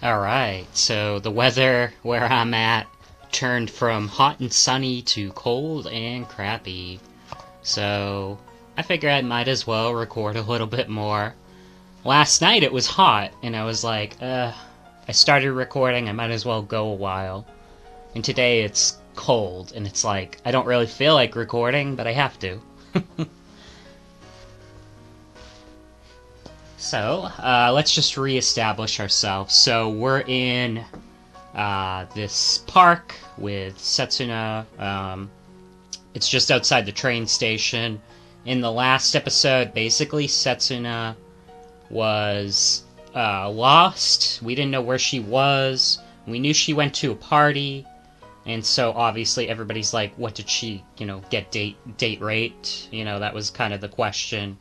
Alright, so the weather where I'm at turned from hot and sunny to cold and crappy. So I figure I might as well record a little bit more. Last night it was hot, and I was like, I started recording, I might as well go a while. And today it's cold, and it's like, I don't really feel like recording, but I have to. So, let's just re-establish ourselves. So, we're in this park with Setsuna. It's just outside the train station. In the last episode, basically, Setsuna was lost. We didn't know where she was. We knew she went to a party. And so, obviously, everybody's like, what did she, get date raped? That was kind of the question.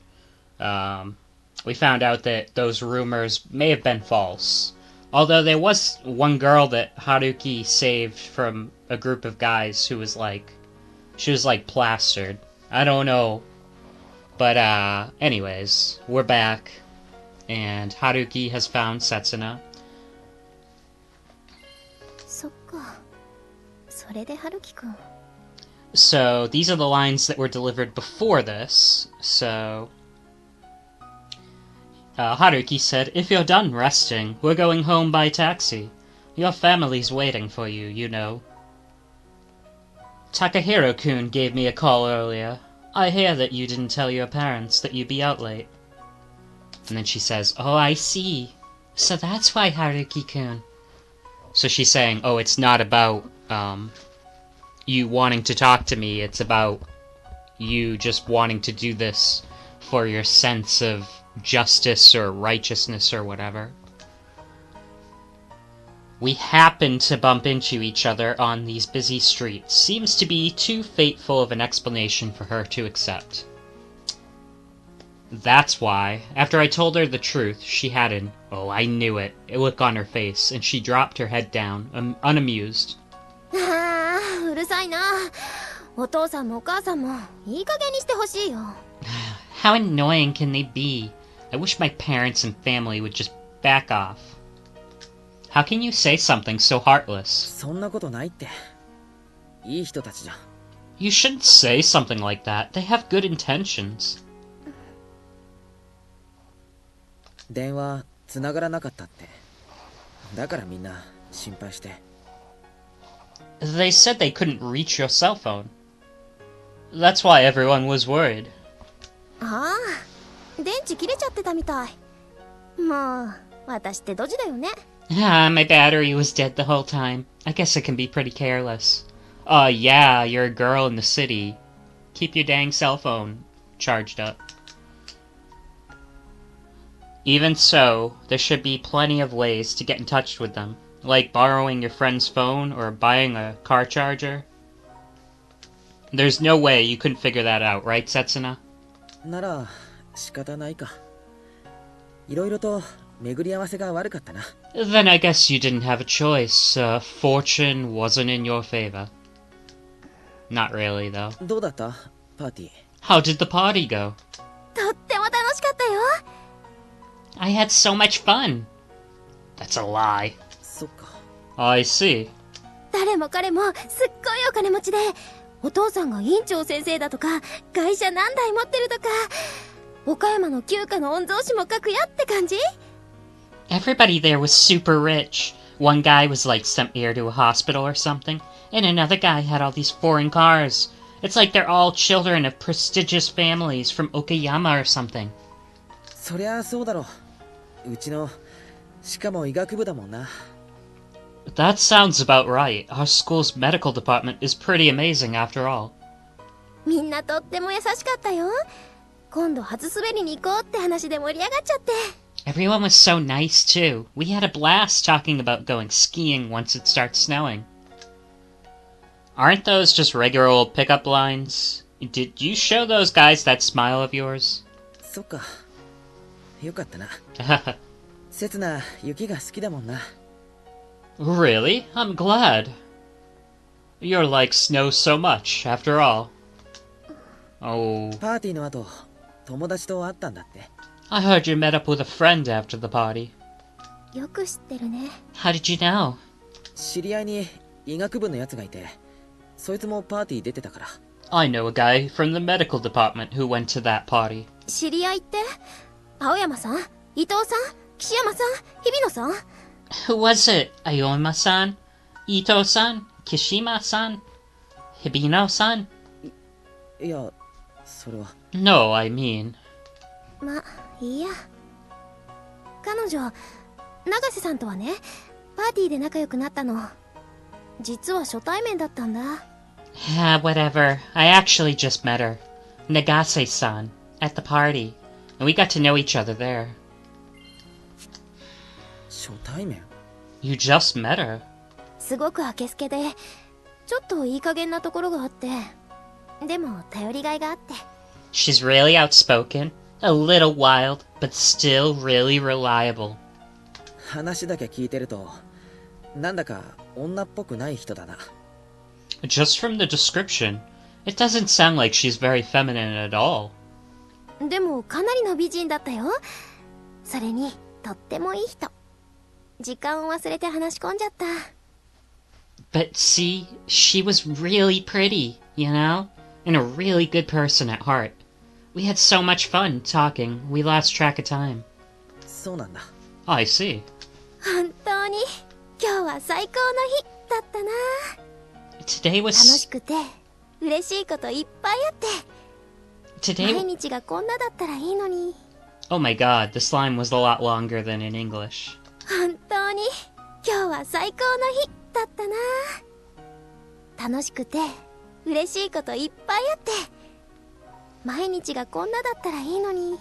We found out that those rumors may have been false. Although there was one girl that Haruki saved from a group of guys who was like... She was like plastered. I don't know. But anyways, we're back. And Haruki has found Setsuna. そっか。それで春樹くん。So, these are the lines that were delivered before this. So... Haruki said, "If you're done resting, we're going home by taxi. Your family's waiting for you, you know." "Takahiro-kun gave me a call earlier. I hear that you didn't tell your parents that you'd be out late." And then she says, "Oh, I see. So that's why, Haruki-kun." So she's saying, oh, it's not about, you wanting to talk to me, it's about you just wanting to do this for your sense of justice or righteousness or whatever. "We happen to bump into each other on these busy streets. Seems to be too fateful of an explanation for her to accept." That's why, after I told her the truth, she had an, "oh, I knew it," a look on her face, and she dropped her head down, unamused. ああ、うるさいな。お父さんもお母さんもいい加減にしてほしいよ。How annoying can they be? I wish my parents and family would just back off. How can you say something so heartless? そんなことないって。いい人たちじゃん。You shouldn't say something like that. They have good intentions. 電話繋がらなかったって。だからみんな心配して。They said they couldn't reach your cell phone. That's why everyone was worried. ああ、電池切れちゃってたみたい。もう、私ってドジだよね。Ah, my battery was dead the whole time. I guess I can be pretty careless. Yeah, you're a girl in the city. Keep your dang cell phone charged up. Even so, there should be plenty of ways to get in touch with them, like borrowing your friend's phone or buying a car charger. There's no way you couldn't figure that out, right, Setsuna? なら仕方ないか。いろいろと巡り合わせが悪かったな。Then I guess you didn't have a choice. Fortune wasn't in your favor. Not really, though. どうだったパーティー。How did the party go? とっても楽しかったよ。I had so much fun. That's a lie. そっか。I see. 誰も彼もすっごいお金持ちで、お父さんが院長先生だとか、会社何台持ってるとか、岡山の旧家の御曹司も書くやって感じ。Everybody there was super rich. One guy was like some heir to a hospital or something, and another guy had all these foreign cars. It's like they're all children of prestigious families from Okayama or something. そりゃそうだろう。うちの、しかも医学部だもんな。That sounds about right. Our school's medical department is pretty amazing after all. みんなとっても優しかったよ。今度初滑りに行こうって話で盛り上がっちゃって。Everyone was so nice too. We had a blast talking about going skiing once it starts snowing. Aren't those just regular old pickup lines? Did you show those guys that smile of yours? そっか。よかったな。せつな、雪が好きだもんな。Really? I'm glad. You're like snow so much, after all. Oh. パーティーの後、友達と会ったんだって。I heard you met up with a friend after the party. よく知ってるね。 How did you know? 知り合いに医学部のやつがいて、そいつもパーティー出てたから。I know a guy from the medical department who went to that party. 知り合いって、青山さん、伊藤さん、岸山さん、日比野さん。 Who was it? Aoyama-san? Ito-san? Kishima-san? Hibino-san? いや、それは。 No, I mean... ま、いいや。彼女、永瀬さんとはね、パーティーで仲良くなったの。実は初対面だったんだ。Ah, whatever. I actually just met her. Nagase-san. At the party. And we got to know each other there. 初対面？ You just met her? すごくあけすけで、ちょっといい加減なところがあって、でも頼りがいがあって。She's really outspoken, a little wild, but still really reliable. 話だけ聞いてると、なんだか女っぽくない人だな。Just from the description, it doesn't sound like she's very feminine at all. でもかなりの美人だったよ。それにとってもいい人。時間を忘れて話し込んじゃった。 But see, she was really pretty, you know? And a really good person at heart. We had so much fun talking, we lost track of time. そうなんだ。I see. 本当に今日は最高の日だったな。 Today 楽 was... しくて嬉しいこといっぱいあって、毎 Today... 日がこんなだったらいいのに。 Oh my god, this line was a lot longer than in English. 本当に今日は最高の日だったな。楽しくて嬉しいこといっぱいあって、毎日がこんなだったらいいのに。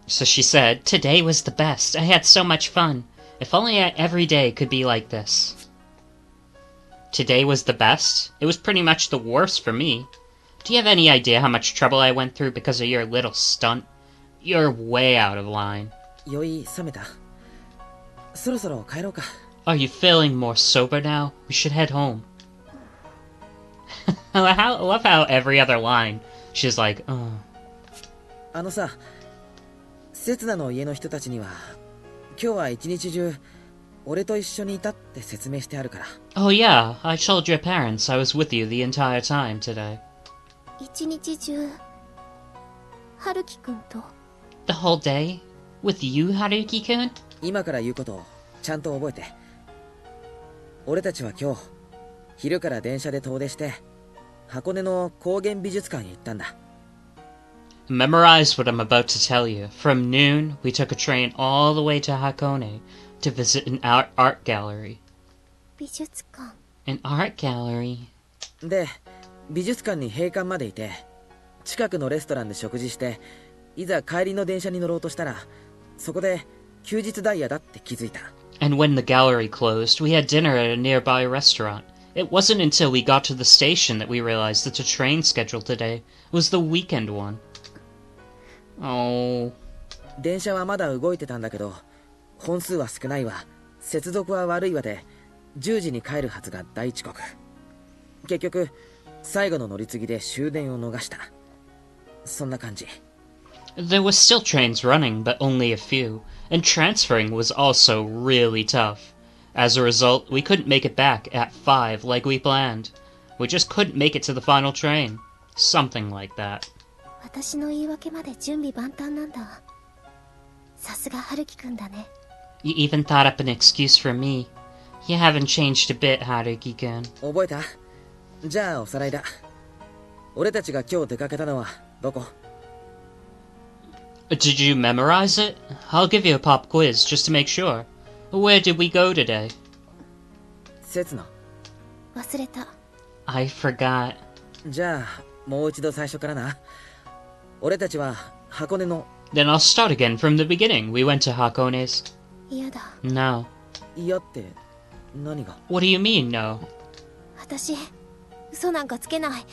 So she said, today was the best. I had so much fun. If only every day could be like this. Today was the best? It was pretty much the worst for me. Do you have any idea how much trouble I went through because of your little stunt? You're way out of line. 酔い冷めた？そろそろ帰ろうか。Are you feeling more sober now? We should head home. I love how every other line, she's like, oh. あのさ、刹那の家の人たちには、今日は一日中、俺と一緒にいたって説明してあるから。Oh yeah, I told your parents I was with you the entire time today. 一日中春樹くんと。 The whole day? With you, Haruki-kun? 今から言うことをちゃんと覚えて。俺たちは今日、昼から電車で遠出して、箱根の高原美術館へ行ったんだ。Memorize what I'm about to tell you. From noon, we took a train all the way to Hakone to visit an art gallery. 美術館。 An art gallery? で、美術館に閉館までいて、近くのレストランで食事して、いざ帰りの電車に乗ろうとしたら、そこで休日ダイヤだって気づいた。And when the gallery closed, we had dinner at a nearby restaurant. It wasn't until we got to the station that we realized that the train schedule today was the weekend one. Oh. 電車はまだ動いてたんだけど、本数は少ないわ、接続は悪いわで、10時に帰るはずが大遅刻。結局、最後の乗り継ぎで終電を逃した。そんな感じ。There were still trains running, but only a few, and transferring was also really tough. As a result, we couldn't make it back at 5 like we planned. We just couldn't make it to the final train. Something like that. 私の言い訳まで準備万端なんだ。さすが春樹くんだね。 You even thought up an excuse for me. You haven't changed a bit, Haruki-kun. 覚えた？じゃあおさらいだ。俺たちが今日出かけたのはどこ？ Did you memorize it? I'll give you a pop quiz just to make sure. Where did we go today? 刹那。忘れた。 I forgot. じゃあもう一度最初からな。俺たちは箱根の。 Then I'll start again from the beginning. We went to Hakone's. 嫌だ。 No. 嫌って何が？ What do you mean, no? 私嘘なんかつけない。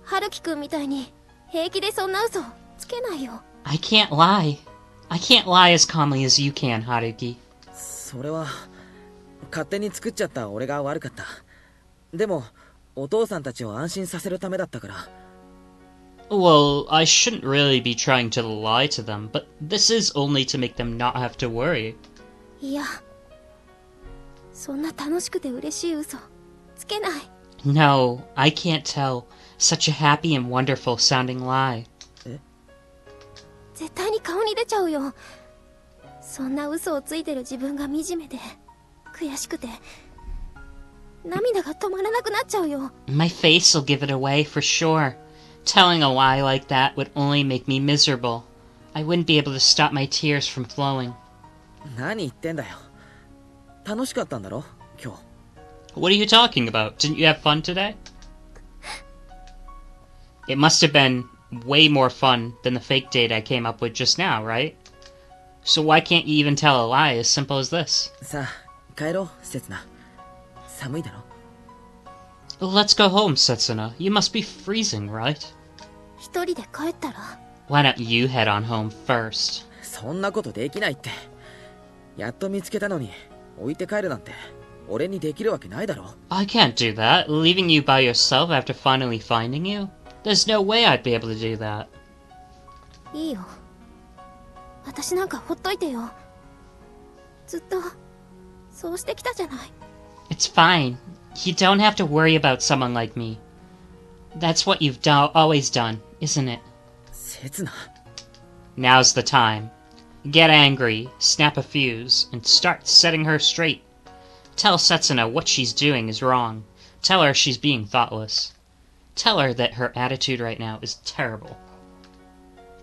春樹くんみたいに平気でそんな嘘つけないよ。 I can't lie. I can't lie as calmly as you can, Haruki. それは勝手に作っちゃった俺が悪かった。でもお父さんたちを安心させるためだったから。 Well, I shouldn't really be trying to lie to them, but this is only to make them not have to worry. いや、そんな楽しくて嬉しい嘘つけない。 No, I can't tell such a happy and wonderful sounding lie. 絶対に顔に出ちゃうよ。そんな嘘をついてる自分が惨めで悔しくて涙が止まらなくなっちゃうよ。 My face will give it away for sure. Telling a lie like that would only make me miserable. I wouldn't be able to stop my tears from flowing. 何言ってんだよ。楽しかったんだろ今日。 What are you talking about? Didn't you have fun today? It must have been way more fun than the fake date I came up with just now, right? So why can't you even tell a lie as simple as this? さあ帰ろうせつな。寒いだろ。 Let's go home, Setsuna. You must be freezing, right? 一人で帰ったら。 Why don't you head on home first? そんなことできないって。やっと見つけたのに置いて帰るなんて俺にできるわけないだろ。 I can't do that. Leaving you by yourself after finally finding you? There's no way I'd be able to do that. いいよ。私なんかほっといてよ。ずっとそうしてきたじゃない。 It's fine. You don't have to worry about someone like me. That's what you've always done, isn't it? せつな。 Now's the time. Get angry, snap a fuse, and start setting her straight. Tell Setsuna what she's doing is wrong. Tell her she's being thoughtless. Tell her that her attitude right now is terrible.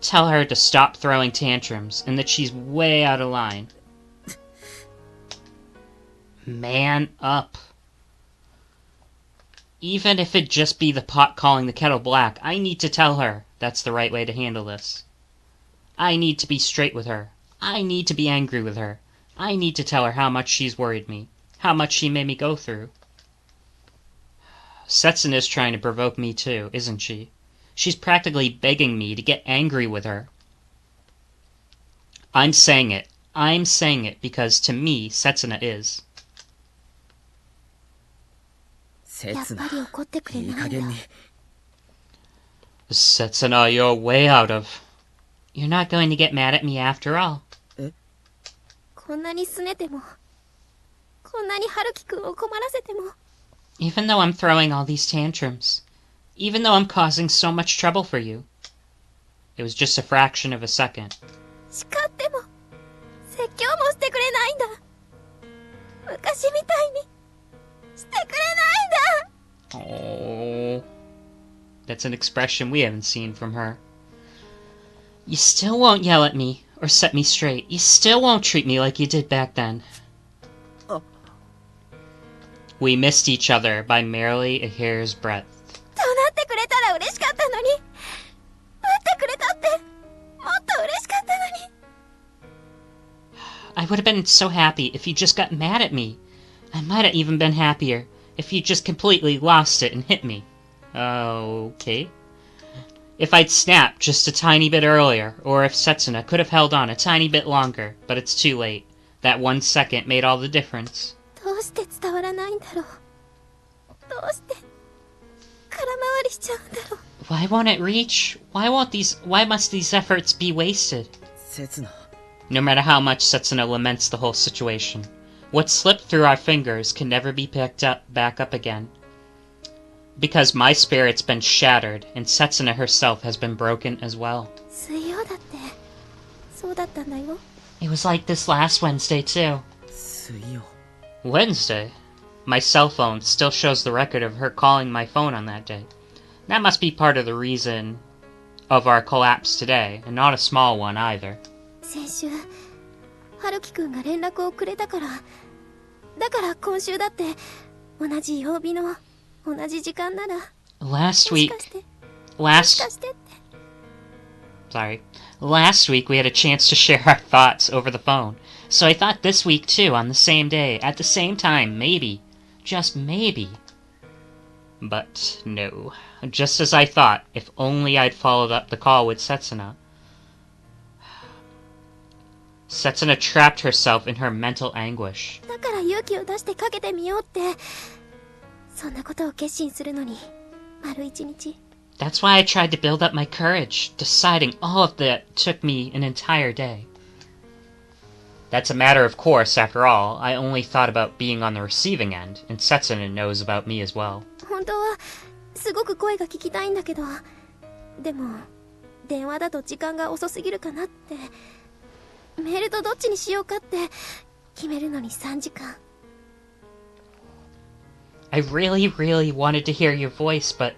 Tell her to stop throwing tantrums and that she's way out of line. Man up. Even if it just be the pot calling the kettle black, I need to tell her that's the right way to handle this. I need to be straight with her. I need to be angry with her. I need to tell her how much she's worried me. How much she made me go through. Setsuna's trying to provoke me too, isn't she? She's practically begging me to get angry with her. I'm saying it. I'm saying it because to me, Setsuna is. せつな。やっぱり怒ってくれいいないんだ。加減に。 Setsuna, you're way out of. You're not going to get mad at me after all. こんなに拗ねても、こんなに春樹くんを困らせても。 Even though I'm throwing all these tantrums. Even though I'm causing so much trouble for you. It was just a fraction of a second. 叱っても説教もしてくれないんだ。昔みたいにしてくれないんだ。 Oh. That's an expression we haven't seen from her. You still won't yell at me or set me straight. You still won't treat me like you did back then. Oh. We missed each other by merely a hair's breadth. 怒鳴ってくれたら嬉しかったのに、打ってくれたってもっと嬉しかったのに。 I would have been so happy if you just got mad at me. I might have even been happier if you just completely lost it and hit me. Okay. If I'd snapped just a tiny bit earlier, or if Setsuna could have held on a tiny bit longer, but it's too late. That 1 second made all the difference. どうして伝わらないんだろう。どうして空回りしちゃうんだろう。 Why won't it reach? Why must these efforts be wasted? せつな。 No matter how much Setsuna laments the whole situation, what slipped through our fingers can never be picked back up again. Because my spirit's been shattered, and Setsuna herself has been broken as well. 水曜だってそうだったんだよ。 It was like this last Wednesday too. 水曜。 Wednesday? My cell phone still shows the record of her calling my phone on that day. That must be part of the reason of our collapse today, and not a small one either. 先週春樹くんが連絡をくれたから、だから今週だって同じ曜日の同じ時間なら Last もし week, かしてもしかしてって。 Last week we had a chance to share our thoughts over the phone. So I thought this week too, on the same day, at the same time, maybe. Just maybe. But no. Just as I thought, if only I'd followed up the call with Setsuna. Setsuna trapped herself in her mental anguish. だから勇気を出してかけてみようって、そんなことを決心するのに丸一日。 That's why I tried to build up my courage, deciding all of that took me an entire day. That's a matter of course, after all. I only thought about being on the receiving end, and Setsuna knows about me as well. 本当はすごく声が聞きたいんだけど、でも電話だと時間が遅すぎるかなって。メールとどっちにしようかって決めるのに3時間。I really wanted to hear your voice, but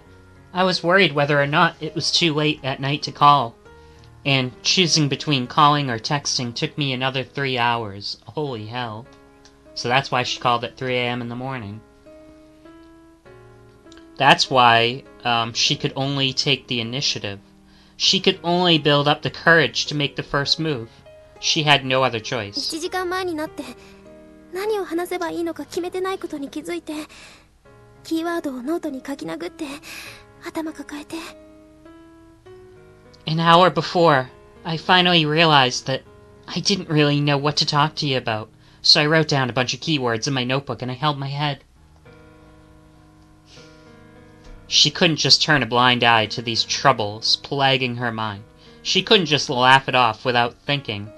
I was worried whether or not it was too late at night to call. And choosing between calling or texting took me another 3 hours. Holy hell. So that's why she called at 3 a.m. in the morning. That's why she could only take the initiative. She could only build up the courage to make the first move. She had no other choice. 1時間前になって何を話せばいいのか決めてないことに気づいて、キーワードをノートに書き殴って頭抱えて。An hour before, I finally realized that I didn't really know what to talk to you about, so I wrote down a bunch of keywords in my notebook and I held my head. She couldn't just turn a blind eye to these troubles plaguing her mind. She couldn't just laugh it off without thinking,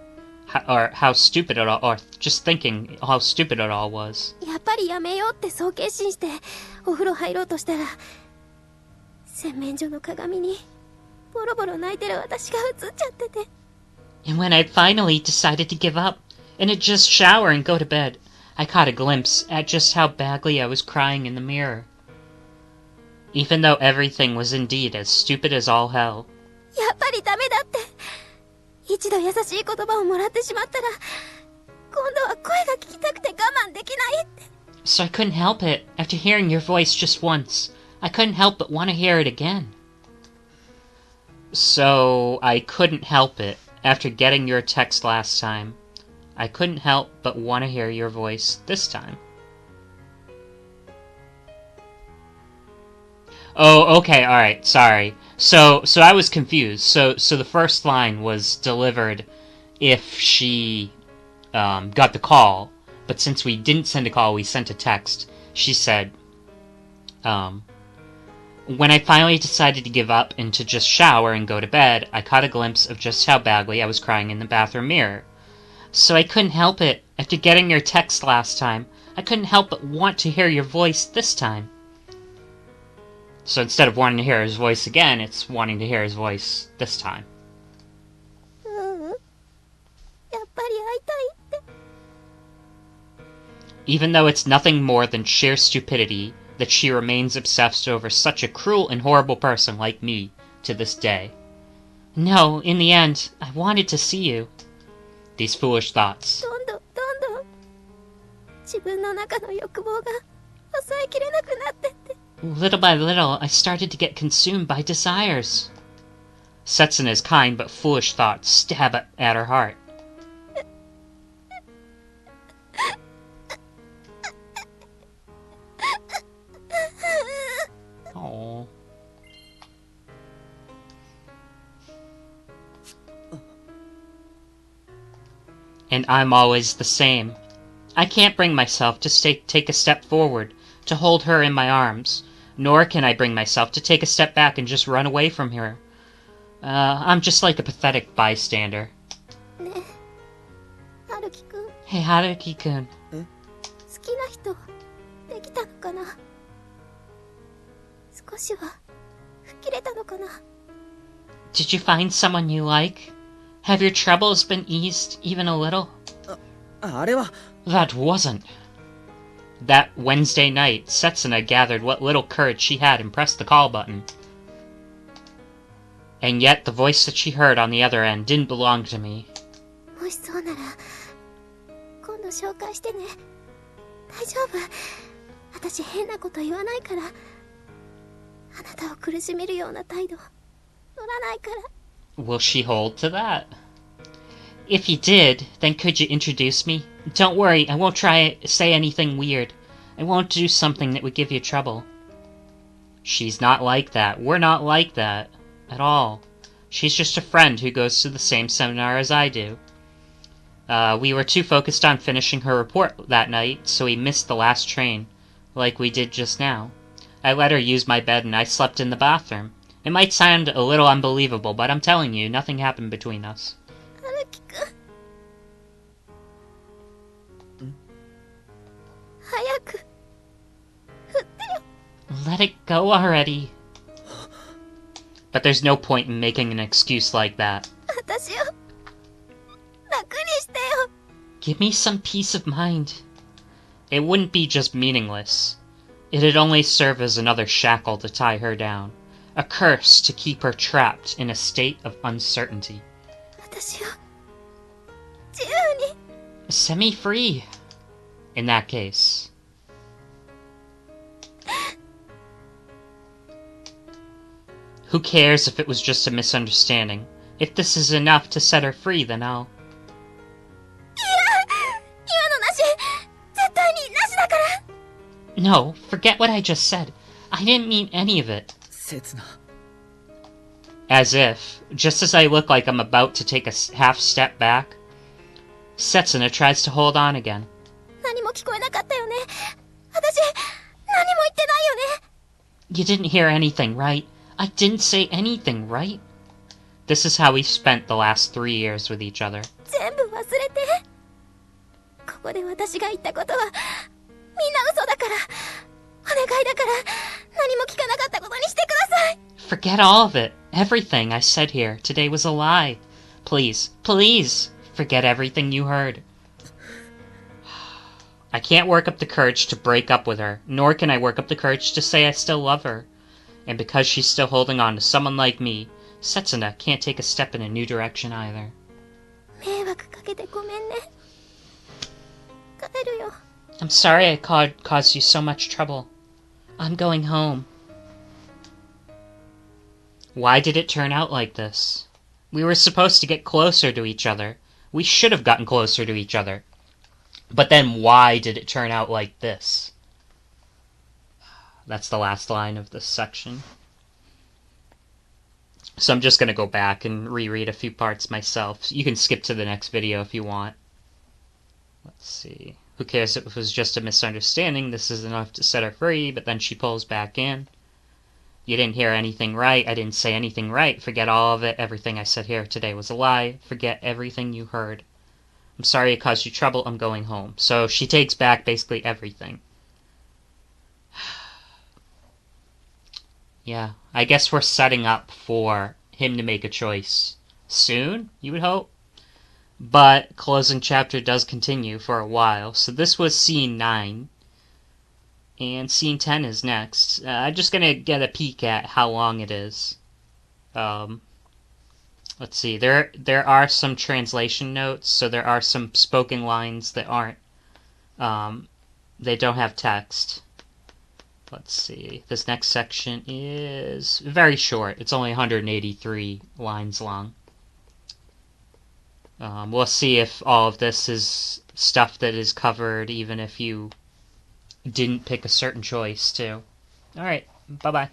how stupid it all, or just thinking how stupid it all was. やっぱりやめようってそう決心してお風呂入ろうとしたら、洗面所の鏡にボロボロ泣いてる私が映っちゃってて。And when I finally decided to give up and to just shower and go to bed, I caught a glimpse at just how badly I was crying in the mirror. Even though everything was indeed as stupid as all hell. やっぱりダメだって。一度優しい言葉をもらってしまったら、今度は声が聞きたくて我慢できないって。So I couldn't help it. After hearing your voice just once, I couldn't help but want to hear it again. So I couldn't help it. After getting your text last time, I couldn't help but want to hear your voice this time. Oh, okay, alright, sorry. So I was confused. So the first line was delivered if she got the call, but since we didn't send a call, we sent a text. She said, when I finally decided to give up and to just shower and go to bed, I caught a glimpse of just how badly I was crying in the bathroom mirror. So I couldn't help it. After getting your text last time, I couldn't help but want to hear your voice this time. So instead of wanting to hear his voice again, it's wanting to hear his voice this time. やっぱり会いたいって。 Even though it's nothing more than sheer stupidity that she remains obsessed over such a cruel and horrible person like me to this day. No, in the end, I wanted to see you. These foolish thoughts. どんどん自分の中の欲望が抑えきれなくなってって。 Little by little, I started to get consumed by desires. Setsuna's kind but foolish thoughts stab at her heart. Oh. And I'm always the same. I can't bring myself to take a step forward, to hold her in my arms, nor can I bring myself to take a step back and just run away from her. I'm just like a pathetic bystander. ねえ、春樹くん。 Hey, Haruki-kun. 好きな人できたのかな。少しは吹っ切れたのかな。 Did you find someone you like? Have your troubles been eased even a little? あれは That wasn't. That Wednesday night, Setsuna gathered what little courage she had and pressed the call button. And yet the voice that she heard on the other end didn't belong to me. もしそうなら今度紹介してね。大丈夫。私変なこと言わないから。あなたを苦しめるような態度取らないから。 Will she hold to that? If you did, then could you introduce me? Don't worry, I won't try to say anything weird. I won't do something that would give you trouble. She's not like that. We're not like that. At all. She's just a friend who goes to the same seminar as I do. We were too focused on finishing her report that night, so we missed the last train, like we did just now. I let her use my bed and I slept in the bathroom. It might sound a little unbelievable, but I'm telling you, nothing happened between us. 春樹くん。let it go already. But there's no point in making an excuse like that. 私を楽にしてよ。 Give me some peace of mind. It wouldn't be just meaningless. It'd only serve as another shackle to tie her down. A curse to keep her trapped in a state of uncertainty. 私を自由に。 Set me free. In that case. Who cares if it was just a misunderstanding? If this is enough to set her free, then I'll... 今のなし。絶対になしだから。 No, forget what I just said. I didn't mean any of it. 刹那 As if, just as I look like I'm about to take a half step back, Setsuna tries to hold on again. 何も聞こえなかったよね。私、何も言ってないよね。 You didn't hear anything, right? I didn't say anything, right? This is how we spent the last 3 years with each other. 全部忘れて。ここで私が言ったことは、みんな嘘だから。お願いだから、何も聞かなかったことにしてください。 Forget all of it. Everything I said here today was a lie. Please, please, forget everything you heard. I can't work up the courage to break up with her, nor can I work up the courage to say I still love her. And because she's still holding on to someone like me, Setsuna can't take a step in a new direction either. 迷惑かけてごめんね。帰るよ。 I'm sorry I caused you so much trouble. I'm going home. Why did it turn out like this? We were supposed to get closer to each other. We should have gotten closer to each other. But then why did it turn out like this? That's the last line of this section. So I'm just going to go back and reread a few parts myself. You can skip to the next video if you want. Let's see. Who cares if it was just a misunderstanding? This is enough to set her free, but then she pulls back in. You didn't hear anything right. I didn't say anything right. Forget all of it. Everything I said here today was a lie. Forget everything you heard. I'm sorry it caused you trouble. I'm going home. So she takes back basically everything. Yeah, I guess we're setting up for him to make a choice soon, you would hope. But closing chapter does continue for a while. So this was scene 9. And scene 10 is next. I'm just going to get a peek at how long it is. Let's see. There are some translation notes. So there are some spoken lines that aren't... they don't have text. Let's see. This next section is very short. It's only 183 lines long. We'll see if all of this is stuff that is covered even if you didn't pick a certain choice too. Alright, bye-bye.